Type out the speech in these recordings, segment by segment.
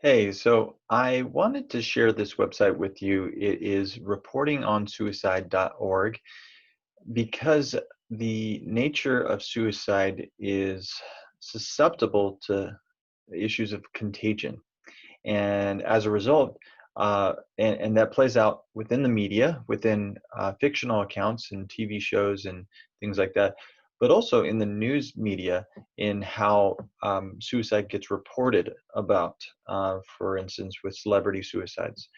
Hey, so I wanted to share this website with you. It is reportingonsuicide.org because the nature of suicide is susceptible to issues of contagion. And as a result, and that plays out within the media, within fictional accounts and TV shows and things like that, but also in the news media in how suicide gets reported about, for instance, with celebrity suicides.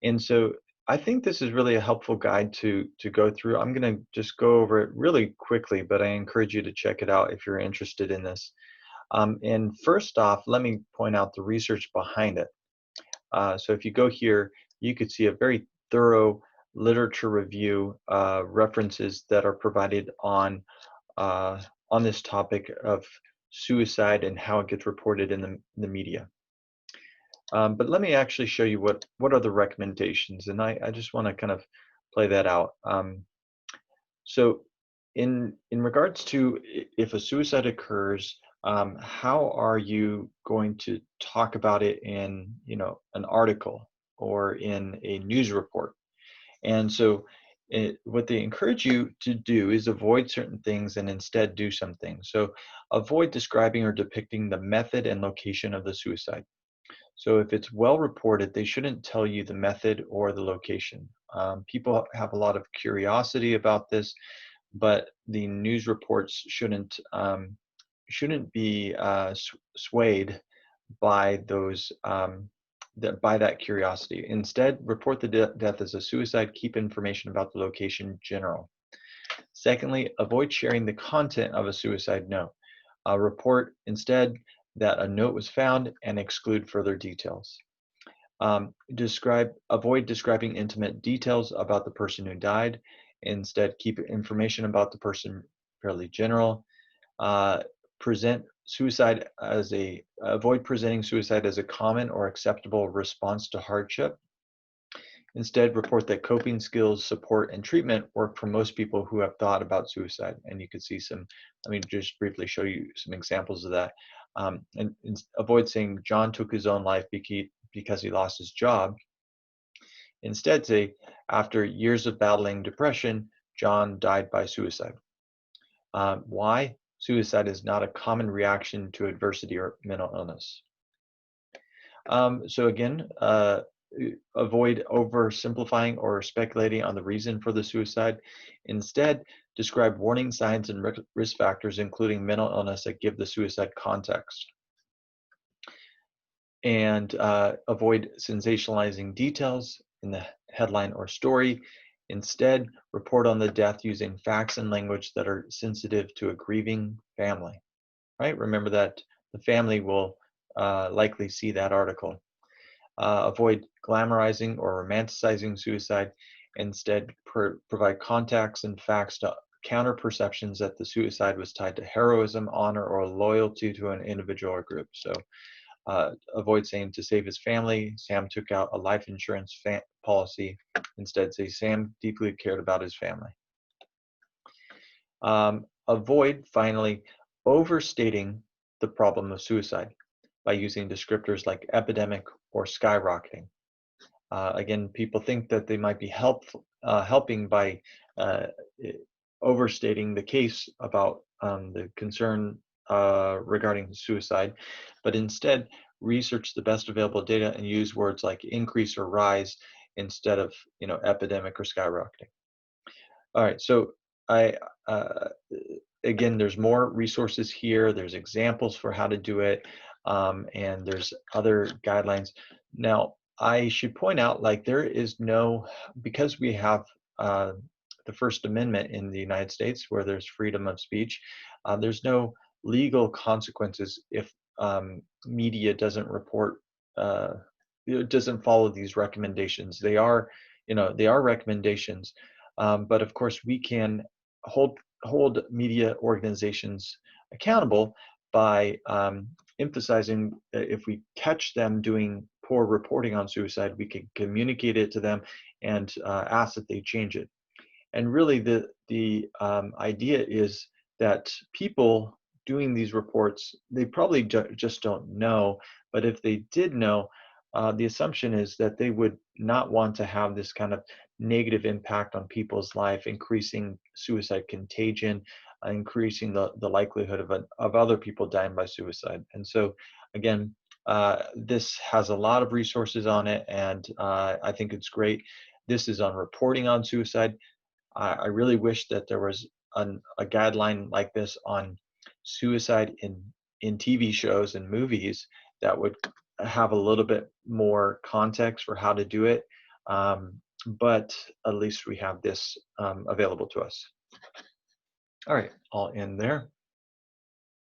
And so I think this is really a helpful guide to go through. I'm going to just go over it really quickly, but I encourage you to check it out if you're interested in this. And first off, let me point out the research behind it. So if you go here, you could see a very thorough literature review, references that are provided uh, on this topic of suicide and how it gets reported in the media. But let me actually show you what are the recommendations, and I just want to kind of play that out. So in regards to if a suicide occurs, how are you going to talk about it in, an article or in a news report? And so what they encourage you to do is avoid certain things and instead do some things. So avoid describing or depicting the method and location of the suicide. So if it's well reported, they shouldn't tell you the method or the location. People have a lot of curiosity about this, but the news reports shouldn't be swayed by those by that curiosity. Instead, report the death as a suicide. Keep information about the location general. Secondly, avoid sharing the content of a suicide note. Report instead that a note was found and exclude further details. Avoid describing intimate details about the person who died. Instead, keep information about the person fairly general. Uh, present suicide as a Avoid presenting suicide as a common or acceptable response to hardship. Instead, report that coping skills, support, and treatment work for most people who have thought about suicide. And you can see some, let me just briefly show you some examples of that. And avoid saying John took his own life because he lost his job. Instead, say, after years of battling depression, John died by suicide. Why? Suicide is not a common reaction to adversity or mental illness. So again, avoid oversimplifying or speculating on the reason for the suicide. Instead, describe warning signs and risk factors, including mental illness, that give the suicide context. And avoid sensationalizing details in the headline or story. Instead, report on the death using facts and language that are sensitive to a grieving family, right? Remember that the family will likely see that article. Avoid glamorizing or romanticizing suicide. Instead, provide context and facts to counter perceptions that the suicide was tied to heroism, honor, or loyalty to an individual or group. So avoid saying to save his family, Sam took out a life insurance policy. Instead, say Sam deeply cared about his family. Avoid, finally, overstating the problem of suicide by using descriptors like epidemic or skyrocketing. Again, people think that they might be helping by uh, overstating the case about the concern regarding suicide, but instead research the best available data and use words like increase or rise instead of epidemic or skyrocketing. All right, so I again, there's more resources here. There's examples for how to do it, and there's other guidelines. Now, I should point out, like, there is no, because we have the First Amendment in the United States, where there's freedom of speech. There's no legal consequences if media doesn't report, doesn't follow these recommendations. They are recommendations, but of course, we can hold media organizations accountable by emphasizing that if we catch them doing poor reporting on suicide, we can communicate it to them and ask that they change it. And really, the idea is that people doing these reports, they probably just don't know. But if they did know, the assumption is that they would not want to have this kind of negative impact on people's life, increasing suicide contagion, increasing the likelihood of other people dying by suicide. And so, again, this has a lot of resources on it, and I think it's great. This is on reporting on suicide. I really wish that there was a guideline like this on suicide in TV shows and movies that would have a little bit more context for how to do it. But at least we have this available to us. All right, I'll end there.